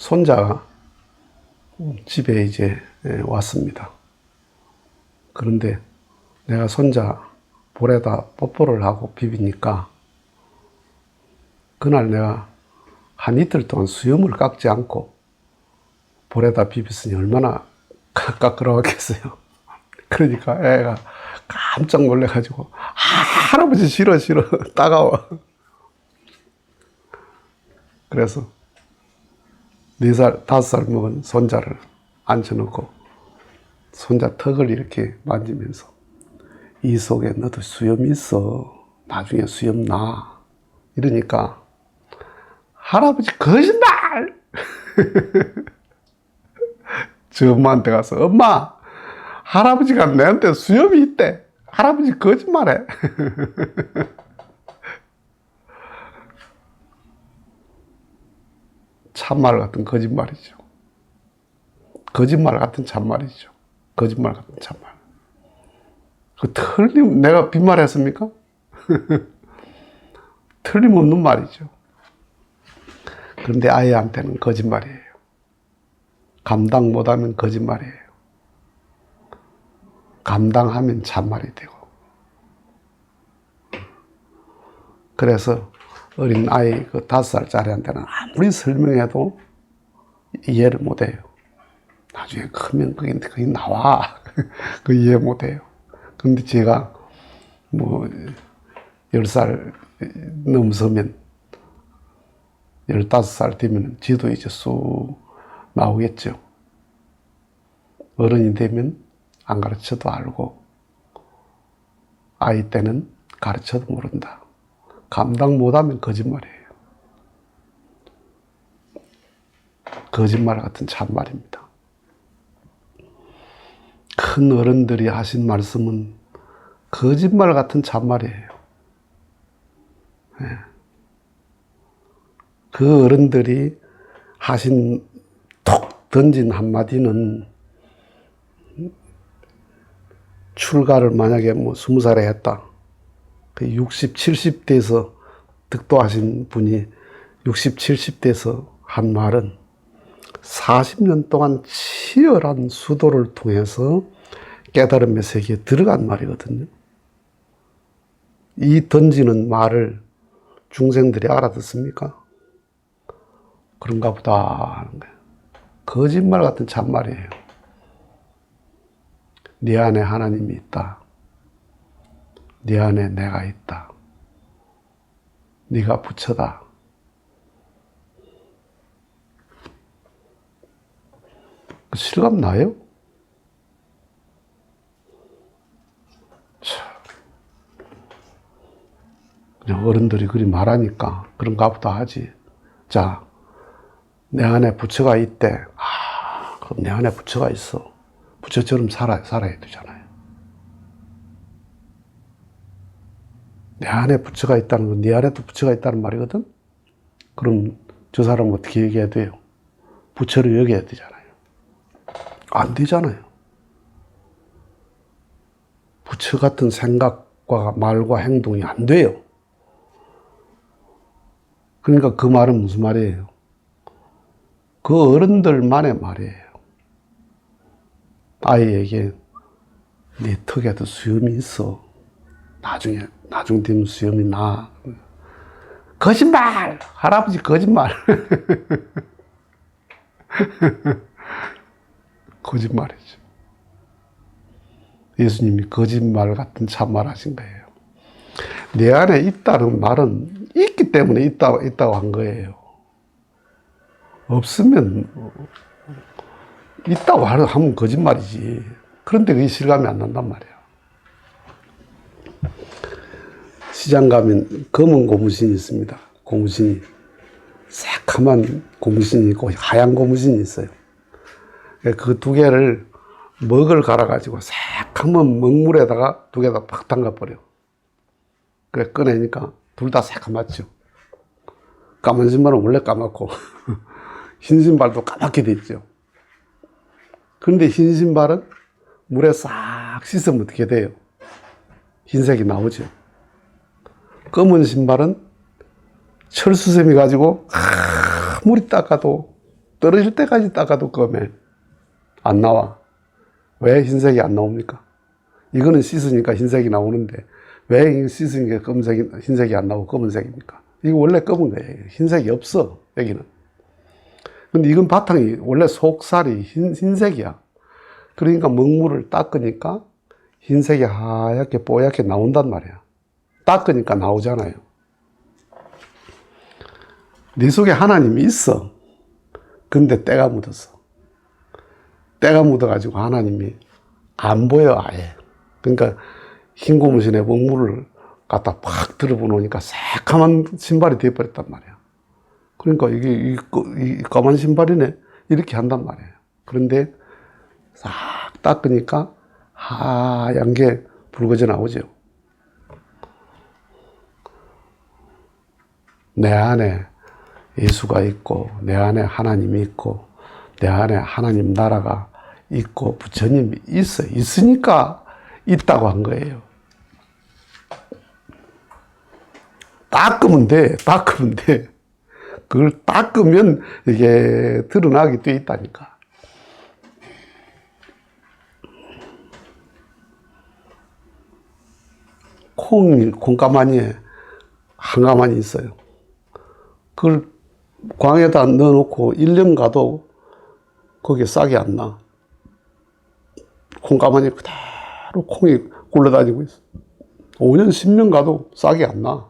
손자가 집에 이제 왔습니다. 그런데 내가 손자 볼에다 뽀뽀를 하고 비비니까 그날 내가 한 이틀 동안 수염을 깎지 않고 볼에다 비볐으니 얼마나 까끌어왔겠어요. 그러니까 애가 깜짝 놀래가지고 할아버지 싫어 따가워. 그래서 4살, 5살 먹은 손자를 앉혀놓고 손자 턱을 이렇게 만지면서 이 속에 너도 수염이 있어. 나중에 수염 나. 이러니까 할아버지 거짓말! 저 엄마한테 가서 엄마 할아버지가 내한테 수염이 있대. 할아버지 거짓말해. 참말 같은 거짓말이죠. 거짓말 같은 참말이죠. 거짓말 같은 참말. 내가 빈말했습니까? 틀림없는 말이죠. 그런데 아이한테는 거짓말이에요. 감당 못하면 거짓말이에요. 감당하면 참말이 되고. 그래서 어린 아이 그 5살짜리한테는 아무리 설명해도 이해를 못해요. 나중에 크면 그게 나와. 그 이해 못해요. 근데 제가 뭐 10살 넘서면 15살 되면 지도 이제 쑥 나오겠죠. 어른이 되면 안 가르쳐도 알고 아이 때는 가르쳐도 모른다. 감당 못하면 거짓말이에요. 거짓말 같은 참말입니다. 큰 어른들이 하신 말씀은 거짓말 같은 참말이에요. 네. 그 어른들이 하신 톡 던진 한마디는 출가를 만약에 뭐 20살에 했다. 60, 70대에서 득도하신 분이 60, 70대에서 한 말은 40년 동안 치열한 수도를 통해서 깨달음의 세계에 들어간 말이거든요. 이 던지는 말을 중생들이 알아듣습니까? 그런가 보다 하는 거예요. 거짓말 같은 참말이에요. 네 안에 하나님이 있다. 네 안에 내가 있다. 네가 부처다. 그 실감 나요? 그냥 어른들이 그리 말하니까 그런가 보다 하지. 자, 내 안에 부처가 있대. 그럼 내 안에 부처가 있어. 부처처럼 살아야 되잖아요. 내 안에 부처가 있다는 건 네 안에도 부처가 있다는 말이거든? 그럼 저 사람은 어떻게 얘기해야 돼요? 부처를 여겨야 되잖아요. 안 되잖아요. 부처 같은 생각과 말과 행동이 안 돼요. 그러니까 그 말은 무슨 말이에요? 그 어른들만의 말이에요. 아이에게 네 턱에도 수염이 있어. 나중 되면 수염이 나. 거짓말! 할아버지 거짓말! 거짓말이죠. 예수님이 거짓말 같은 참말 하신 거예요. 내 안에 있다는 말은 있기 때문에 있다고 한 거예요. 없으면, 있다고 하면 거짓말이지. 그런데 그게 실감이 안 난단 말이야. 시장 가면 검은 고무신이 있습니다. 고무신이. 새카만 고무신이 있고 하얀 고무신이 있어요. 그 두 개를 먹을 갈아가지고 새카만 먹물에다가 두 개 다 팍 담가버려. 그래 꺼내니까 둘 다 새카맣죠. 까만 신발은 원래 까맣고 흰 신발도 까맣게 돼 있죠. 그런데 흰 신발은 물에 싹 씻으면 어떻게 돼요? 흰색이 나오죠. 검은 신발은 철수세미 가지고 아무리 닦아도 떨어질 때까지 닦아도 검해. 안 나와. 왜 흰색이 안 나옵니까? 이거는 씻으니까 흰색이 나오는데 왜 씻으니까 흰색이 안 나오고 검은색입니까? 이거 원래 검은 거예요. 흰색이 없어, 여기는. 근데 이건 바탕이 원래 속살이 흰색이야. 그러니까 먹물을 닦으니까 흰색이 하얗게 뽀얗게 나온단 말이야. 닦으니까 나오잖아요. 네 속에 하나님이 있어. 근데 때가 묻었어. 때가 묻어가지고 하나님이 안 보여, 아예. 그러니까 흰 고무신에 먹물을 갖다 팍 들어보니까 새카만 신발이 되어버렸단 말이야. 그러니까 이게 이 까만 신발이네, 이렇게 한단 말이에요. 그런데 싹 닦으니까 하얀 게 붉어져 나오죠. 내 안에 예수가 있고, 내 안에 하나님이 있고, 내 안에 하나님 나라가 있고, 부처님이 있어요. 있으니까 있다고 한 거예요. 닦으면 돼. 닦으면 돼. 그걸 닦으면 이게 드러나게 돼 있다니까. 콩가마니에 한 가마니 있어요. 그걸 광에다 넣어놓고 1년 가도 거기에 싹이 안 나. 콩가마니에 그대로 콩이 굴러다니고 있어. 5년, 10년 가도 싹이 안 나.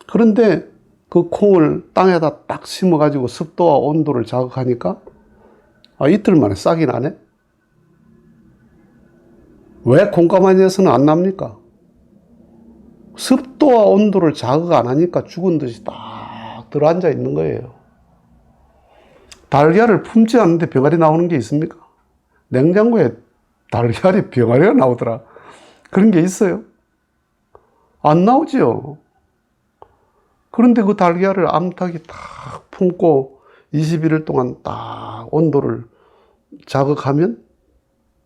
그런데 그 콩을 땅에다 딱 심어가지고 습도와 온도를 자극하니까 이틀 만에 싹이 나네? 왜 콩가마니에서는 안 납니까? 습도와 온도를 자극 안 하니까 죽은 듯이 딱 들어앉아 있는 거예요. 달걀을 품지 않는데 병아리 나오는 게 있습니까? 냉장고에 달걀이 병아리가 나오더라. 그런 게 있어요? 안 나오지요. 그런데 그 달걀을 암탉이 딱 품고 21일 동안 딱 온도를 자극하면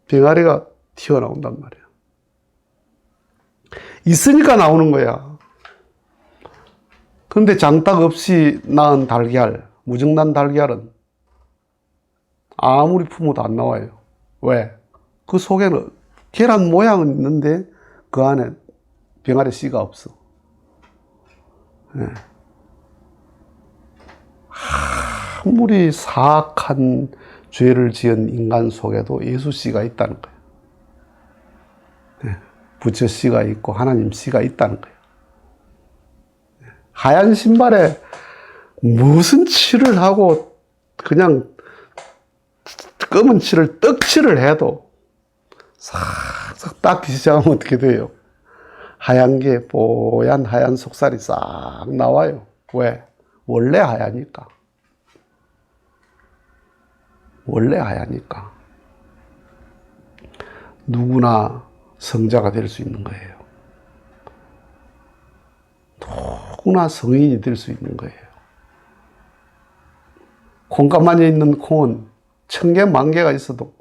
병아리가 튀어나온단 말이에요. 있으니까 나오는 거야. 그런데 장닭 없이 낳은 달걀, 무정란 달걀은 아무리 품어도 안 나와요. 왜? 그 속에는 계란 모양은 있는데 그 안에 병아리 씨가 없어. 네. 아무리 사악한 죄를 지은 인간 속에도 예수 씨가 있다는 거예요. 네. 부처 씨가 있고 하나님 씨가 있다는 거예요. 하얀 신발에 무슨 칠을 하고 그냥 검은 칠을 떡칠을 해도 싹싹 닦기 시작하면 어떻게 돼요? 하얀 게 뽀얀 하얀 속살이 싹 나와요. 왜? 원래 하얘니까. 원래 하얘니까. 누구나 성자가 될 수 있는 거예요. 누구나 성인이 될 수 있는 거예요. 콩가마니에 있는 콩은 1000개, 10,000개가 있어도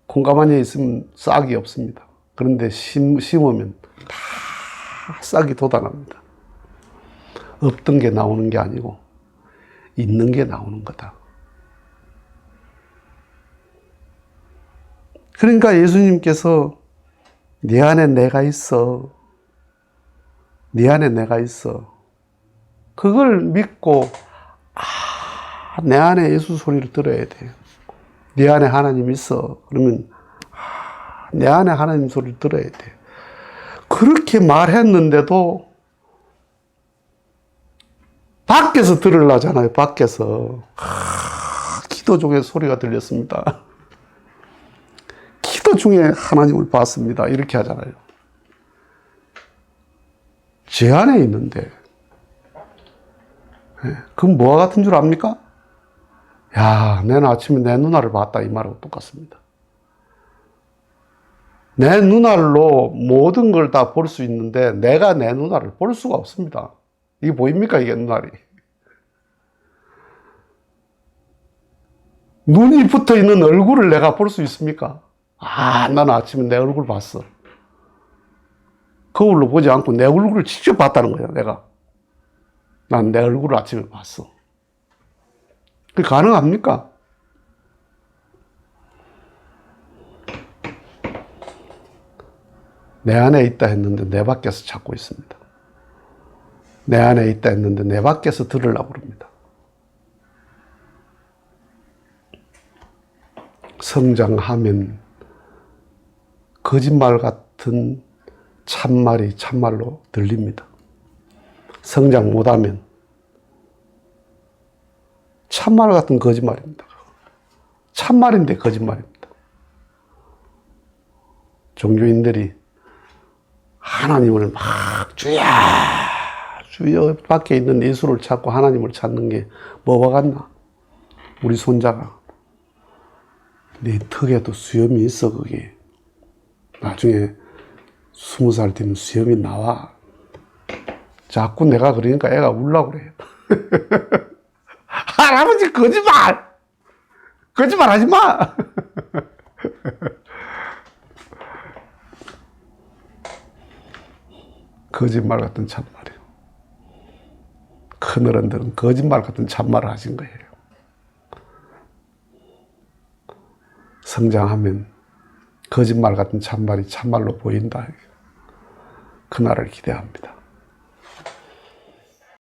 콩가마니에 있으면 싹이 없습니다. 그런데 심으면 다 싹이 돋아납니다. 없던 게 나오는 게 아니고 있는 게 나오는 거다. 그러니까 예수님께서 네 안에 내가 있어. 네 안에 내가 있어. 그걸 믿고 내 안에 예수 소리를 들어야 돼요. 네 안에 하나님 있어. 그러면 내 안에 하나님 소리를 들어야 돼. 그렇게 말했는데도 밖에서 들으려잖아요. 밖에서 기도 중에 소리가 들렸습니다. 기도 중에 하나님을 봤습니다. 이렇게 하잖아요. 제 안에 있는데 그건 뭐와 같은 줄 압니까? 야, 내는 아침에 내 누나를 봤다 이 말하고 똑같습니다. 내 눈알로 모든 걸 다 볼 수 있는데 내가 내 누나를 볼 수가 없습니다. 이게 보입니까? 이게 눈알이. 눈이 붙어 있는 얼굴을 내가 볼 수 있습니까? 나는 아침에 내 얼굴 봤어. 거울로 보지 않고 내 얼굴을 직접 봤다는 거예요, 내가. 난 내 얼굴을 아침에 봤어. 그게 가능합니까? 내 안에 있다 했는데 내 밖에서 찾고 있습니다. 내 안에 있다 했는데 내 밖에서 들으려고 그럽니다. 성장하면 거짓말 같은 참말이 참말로 들립니다. 성장 못하면 참말 같은 거짓말입니다. 참말인데 거짓말입니다. 종교인들이 하나님을 막 주여 밖에 있는 예수를 찾고 하나님을 찾는 게 뭐와 같나? 우리 손자가 네 턱에도 수염이 있어. 그게 나중에 20살 되면 수염이 나와. 자꾸 내가 그러니까 애가 울라고 그래. 할아버지 거짓말 하지 마. 거짓말 같은 참말이에요. 큰 어른들은 거짓말 같은 참말을 하신 거예요. 성장하면 거짓말 같은 참말이 참말로 보인다. 그날을 기대합니다.